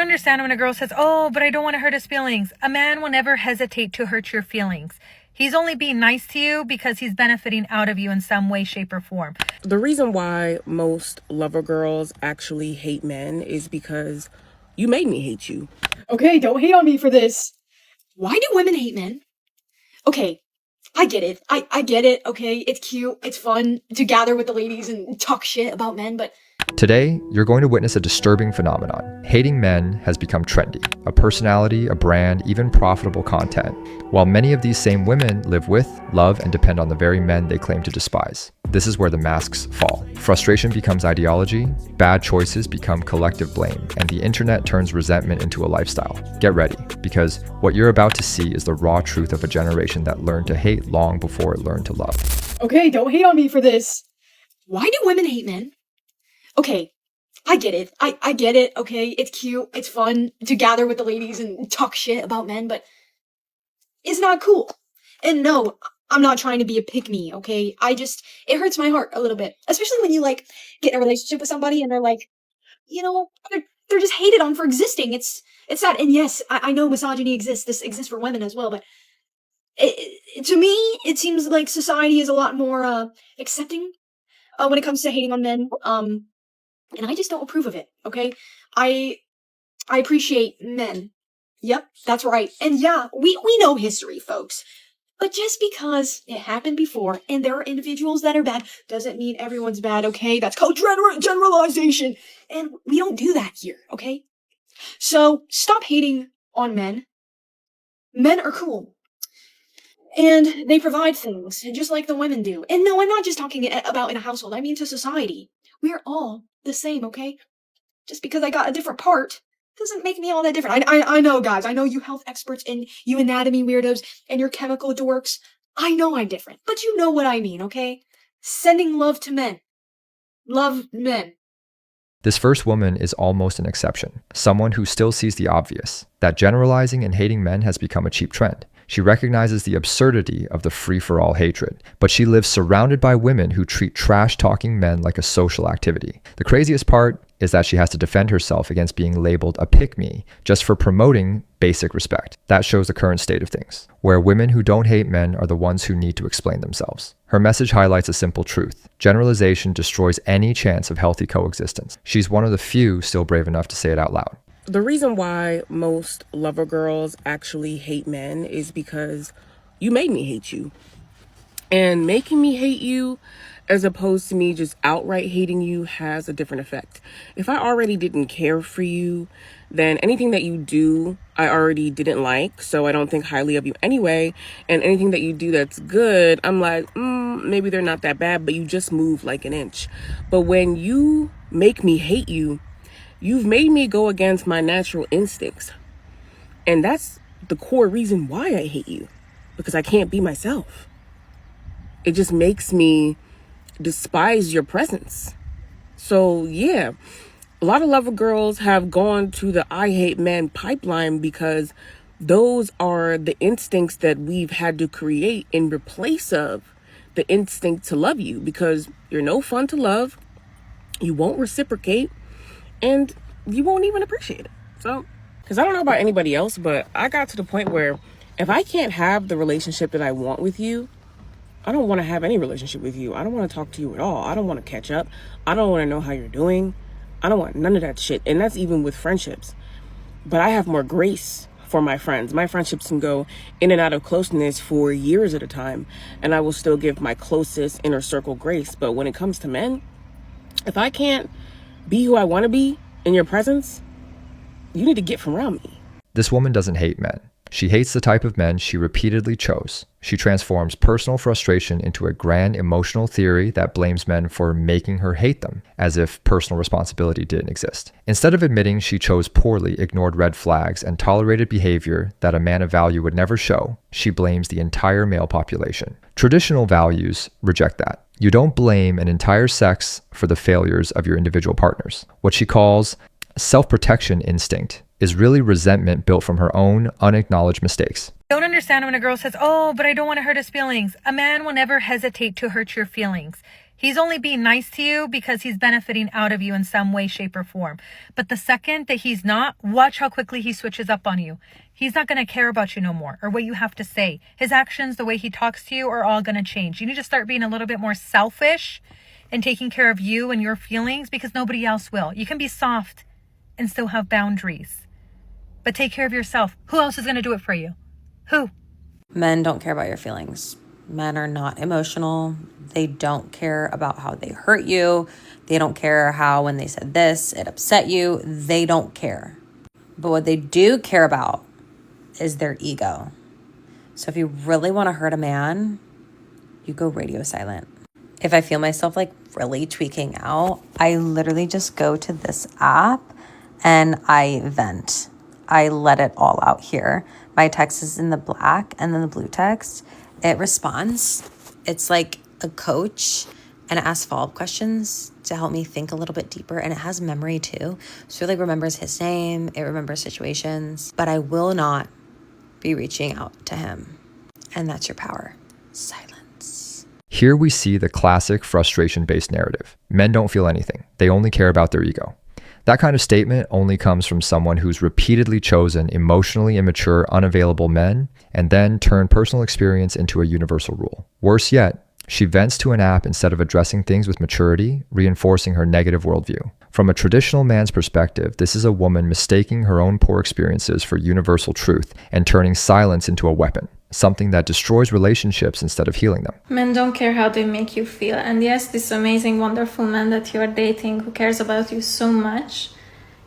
understand when a girl says, oh, but I don't want to hurt his feelings. A man will never hesitate to hurt your feelings. He's only being nice to you because he's benefiting out of you in some way, shape, or form. The reason why most lover girls actually hate men is because you made me hate you. Okay, don't hate on me for this. Why do women hate men? Okay, I get it. I get it, okay? It's cute, it's fun to gather with the ladies and talk shit about men, but Today, you're going to witness a disturbing phenomenon. Hating men has become trendy, a personality, a brand, even profitable content, while many of these same women live with, love, and depend on the very men they claim to despise. This is where the masks fall. Frustration becomes ideology, bad choices become collective blame, and the internet turns resentment into a lifestyle. Get ready, because what you're about to see is the raw truth of a generation that learned to hate long before it learned to love. okay, don't hate on me for this. Why do women hate men? Okay, I get it. I get it, okay? It's cute, it's fun to gather with the ladies and talk shit about men, but it's not cool. And no, I'm not trying to be a pick-me, okay? It hurts my heart a little bit. Especially when you, get in a relationship with somebody and they're they're just hated on for existing. It's sad. And yes, I know misogyny exists. This exists for women as well, but to me, it seems like society is a lot more accepting when it comes to hating on men. And I just don't approve of it, okay? I appreciate men. Yep, that's right. And yeah, we know history, folks. But just because it happened before and there are individuals that are bad doesn't mean everyone's bad, okay? That's called generalization. And we don't do that here, okay? So stop hating on men. Men are cool. And they provide things, just like the women do. And no, I'm not just talking about in a household. I mean to society. We're all the same, okay? Just because I got a different part doesn't make me all that different. I know, guys. I know you health experts and you anatomy weirdos and your chemical dorks. I know I'm different. But you know what I mean, okay? Sending love to men. Love men. This first woman is almost an exception, someone who still sees the obvious, that generalizing and hating men has become a cheap trend. She recognizes the absurdity of the free-for-all hatred, but she lives surrounded by women who treat trash-talking men like a social activity. The craziest part is that she has to defend herself against being labeled a pick-me just for promoting basic respect. That shows the current state of things, where women who don't hate men are the ones who need to explain themselves. Her message highlights a simple truth. Generalization destroys any chance of healthy coexistence. She's one of the few still brave enough to say it out loud. The reason why most lover girls actually hate men is because you made me hate you. And making me hate you, as opposed to me just outright hating you, has a different effect. If I already didn't care for you, then anything that you do, I already didn't like, so I don't think highly of you anyway. And anything that you do that's good, I'm like, maybe they're not that bad, but you just move like an inch. But when you make me hate you, you've made me go against my natural instincts. And that's the core reason why I hate you. Because I can't be myself. It just makes me despise your presence. So yeah, a lot of lover girls have gone to the I hate men pipeline because those are the instincts that we've had to create in replace of the instinct to love you. Because you're no fun to love. You won't reciprocate. And you won't even appreciate it. So, because I don't know about anybody else, but I got to the point where if I can't have the relationship that I want with you, I don't want to have any relationship with you. I don't want to talk to you at all. I don't want to catch up. I don't want to know how you're doing. I don't want none of that shit. And that's even with friendships. But I have more grace for my friends. My friendships can go in and out of closeness for years at a time. And I will still give my closest inner circle grace. But when it comes to men, if I can't be who I want to be in your presence, you need to get from around me. This woman doesn't hate men. She hates the type of men she repeatedly chose. She transforms personal frustration into a grand emotional theory that blames men for making her hate them, as if personal responsibility didn't exist. Instead of admitting she chose poorly, ignored red flags, and tolerated behavior that a man of value would never show, she blames the entire male population. Traditional values reject that. You don't blame an entire sex for the failures of your individual partners. What she calls self-protection instinct is really resentment built from her own unacknowledged mistakes. Don't understand when a girl says, oh, but I don't want to hurt his feelings. A man will never hesitate to hurt your feelings. He's only being nice to you because he's benefiting out of you in some way, shape, or form. But the second that he's not, watch how quickly he switches up on you. He's not going to care about you no more or what you have to say. His actions, the way he talks to you are all going to change. You need to start being a little bit more selfish and taking care of you and your feelings because nobody else will. You can be soft and still have boundaries. But take care of yourself. Who else is going to do it for you? Who? Men don't care about your feelings. Men are not emotional. They don't care about how they hurt you. They don't care how when they said this, it upset you. They don't care. But what they do care about is their ego. So if you really want to hurt a man, you go radio silent. If I feel myself like really tweaking out, I literally just go to this app and I vent. I let it all out here. My text is in the black and then the blue text. It responds. It's like a coach and it asks follow-up questions to help me think a little bit deeper. And it has memory too. So it like remembers his name. It remembers situations. But I will not be reaching out to him. And that's your power. Silence. Here we see the classic frustration-based narrative. Men don't feel anything. They only care about their ego. That kind of statement only comes from someone who's repeatedly chosen emotionally immature, unavailable men and then turned personal experience into a universal rule. Worse yet, she vents to an app instead of addressing things with maturity, reinforcing her negative worldview. From a traditional man's perspective, this is a woman mistaking her own poor experiences for universal truth and turning silence into a weapon, something that destroys relationships instead of healing them. Men don't care how they make you feel. And yes, this amazing, wonderful man that you are dating who cares about you so much,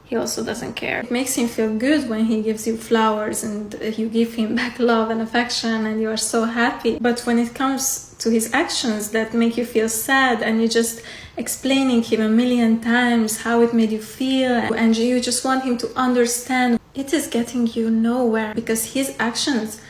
he also doesn't care. It makes him feel good when he gives you flowers and you give him back love and affection and you are so happy. But when it comes to his actions that make you feel sad and you just explaining him a million times how it made you feel and you just want him to understand, it is getting you nowhere because his actions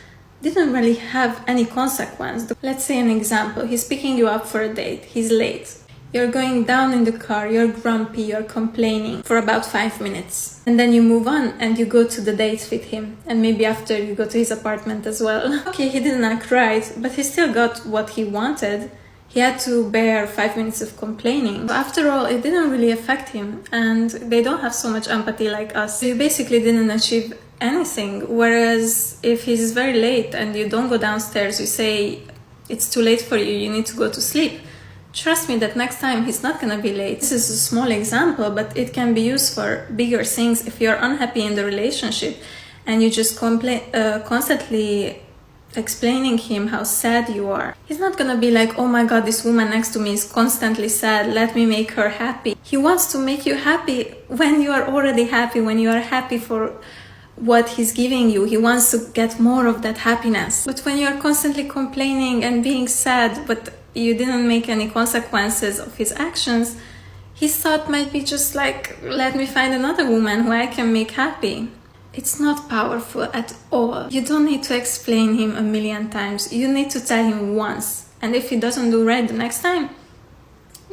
didn't really have any consequence. Let's say an example. He's picking you up for a date. He's late. You're going down in the car, you're grumpy, you're complaining for about 5 minutes. And then you move on and you go to the date with him. And maybe after you go to his apartment as well. Okay, he didn't act right, but he still got what he wanted. He had to bear 5 minutes of complaining. But after all, it didn't really affect him. And they don't have so much empathy like us. You basically didn't achieve anything. Whereas if he's very late and you don't go downstairs, you say, it's too late for you, you need to go to sleep. Trust me that next time he's not gonna be late. This is a small example, but it can be used for bigger things. If you're unhappy in the relationship and you just constantly explaining him how sad you are, he's not gonna be like, oh my god, this woman next to me is constantly sad, let me make her happy. He wants to make you happy when you are already happy, when you are happy for what he's giving you. He wants to get more of that happiness. But when you're constantly complaining and being sad, but you didn't make any consequences of his actions, his thought might be just like, let me find another woman who I can make happy. It's not powerful at all. You don't need to explain him a million times. You need to tell him once. And if he doesn't do right the next time,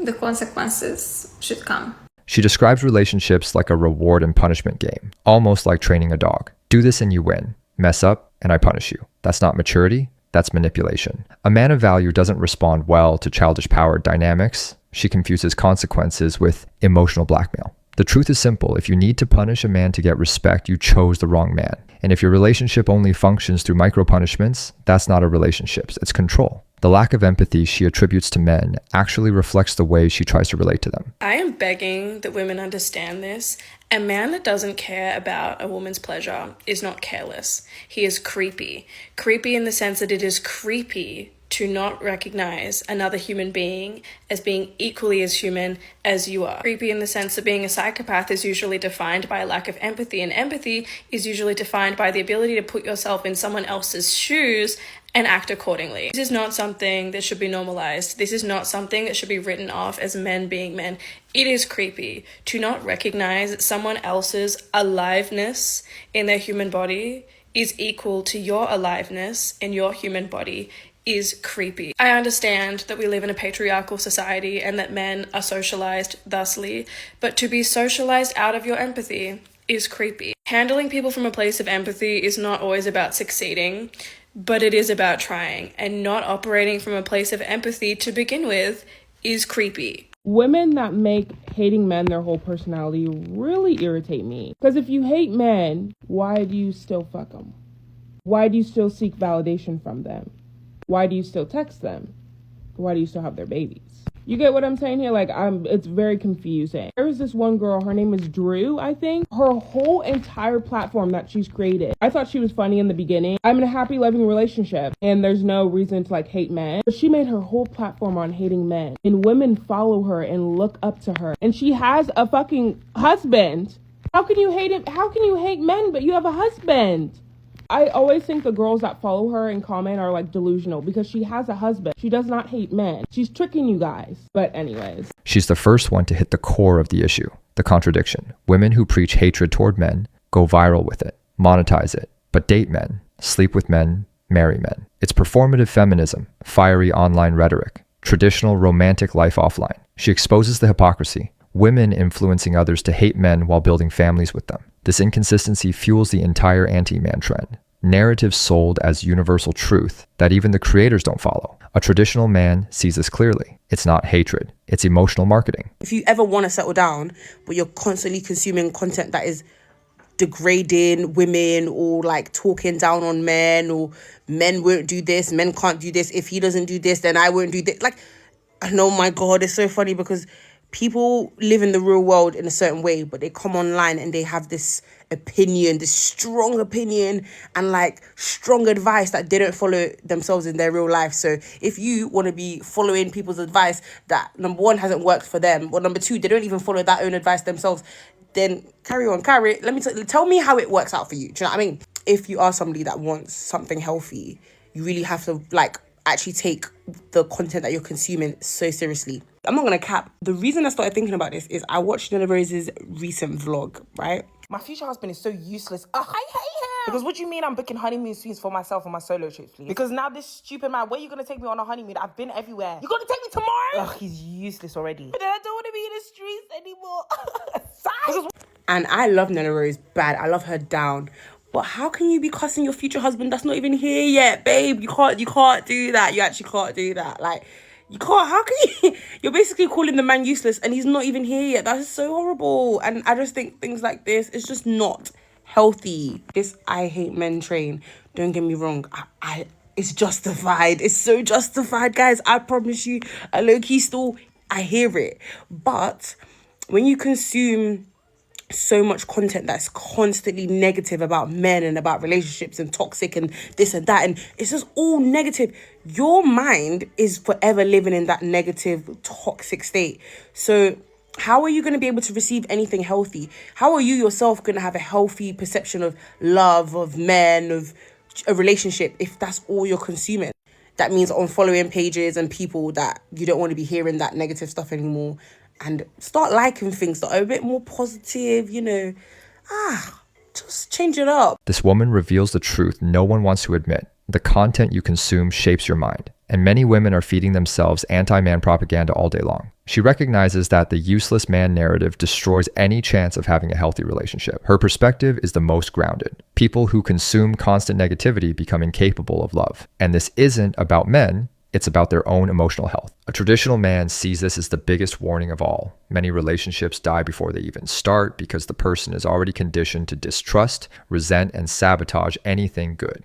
the consequences should come. She describes relationships like a reward and punishment game, almost like training a dog. Do this and you win. Mess up and I punish you. That's not maturity. That's manipulation. A man of value doesn't respond well to childish power dynamics. She confuses consequences with emotional blackmail. The truth is simple. If you need to punish a man to get respect, you chose the wrong man. And if your relationship only functions through micro-punishments, that's not a relationship. It's control. The lack of empathy she attributes to men actually reflects the way she tries to relate to them. I am begging that women understand this. A man that doesn't care about a woman's pleasure is not careless. He is creepy. Creepy in the sense that it is creepy to not recognize another human being as being equally as human as you are. Creepy in the sense that being a psychopath is usually defined by a lack of empathy, and empathy is usually defined by the ability to put yourself in someone else's shoes and act accordingly. This is not something that should be normalized. This is not something that should be written off as men being men. It is creepy to not recognize someone else's aliveness in their human body is equal to your aliveness in your human body. Is creepy. I understand that we live in a patriarchal society and that men are socialized thusly, but to be socialized out of your empathy is creepy. Handling people from a place of empathy is not always about succeeding, but it is about trying, and not operating from a place of empathy to begin with is creepy. Women that make hating men their whole personality really irritate me. Because if you hate men, why do you still fuck them? Why do you still seek validation from them? Why do you still text them? Why do you still have their babies? You get what I'm saying here? Like, it's very confusing. There was this one girl, her name is Drew, I think. Her whole entire platform that she's created, I thought she was funny in the beginning. I'm in a happy, loving relationship, and there's no reason to, like, hate men. But she made her whole platform on hating men. And women follow her and look up to her. And she has a fucking husband. How can you hate him? How can you hate men, but you have a husband? I always think the girls that follow her and comment are like delusional because she has a husband. She does not hate men. She's tricking you guys. But anyways. She's the first one to hit the core of the issue, the contradiction. Women who preach hatred toward men go viral with it, monetize it, but date men, sleep with men, marry men. It's performative feminism, fiery online rhetoric, traditional romantic life offline. She exposes the hypocrisy. Women influencing others to hate men while building families with them. This inconsistency fuels the entire anti-man trend. Narratives sold as universal truth that even the creators don't follow. A traditional man sees this clearly. It's not hatred, it's emotional marketing. If you ever want to settle down, but you're constantly consuming content that is degrading women or like talking down on men, or men won't do this, men can't do this, if he doesn't do this, then I won't do this. Like, oh my God, it's so funny because people live in the real world in a certain way, but they come online and they have this opinion, this strong opinion and like strong advice that they don't follow themselves in their real life. So if you want to be following people's advice that, number one, hasn't worked for them, or number two, they don't even follow that own advice themselves, then carry on. Let me tell me how it works out for you. Do you know what I mean? If you are somebody that wants something healthy, you really have to like actually take the content that you're consuming so seriously. I'm not gonna cap. The reason I started thinking about this is I watched Nella Rose's recent vlog, right? My future husband is so useless. Ugh, I hate him. Because what do you mean I'm booking honeymoon suites for myself on my solo trips, please? Because now this stupid man, where are you going to take me on a honeymoon? I've been everywhere. You're going to take me tomorrow? Ugh, he's useless already. But then I don't want to be in the streets anymore. And I love Nella Rose bad. I love her down. But how can you be cussing your future husband that's not even here yet, babe? You can't do that. You actually can't do that. Like, you can't. How can you? You're basically calling the man useless and he's not even here yet. That is so horrible. And I just think things like this, it's just not healthy. This I hate men train, don't get me wrong. It's justified. It's so justified, guys. I promise you, a low-key still, I hear it. But when you consume so much content that's constantly negative about men and about relationships and toxic and this and that, and it's just all negative, your mind is forever living in that negative, toxic state. So how are you going to be able to receive anything healthy? How are you yourself going to have a healthy perception of love, of men, of a relationship, if that's all you're consuming? That means unfollowing pages and people that you don't want to be hearing that negative stuff anymore. And start liking things that are a bit more positive, you know. Just change it up. This woman reveals the truth no one wants to admit. The content you consume shapes your mind, and many women are feeding themselves anti-man propaganda all day long. She recognizes that the useless man narrative destroys any chance of having a healthy relationship. Her perspective is the most grounded. People who consume constant negativity become incapable of love. And this isn't about men. It's about their own emotional health. A traditional man sees this as the biggest warning of all. Many relationships die before they even start because the person is already conditioned to distrust, resent, and sabotage anything good.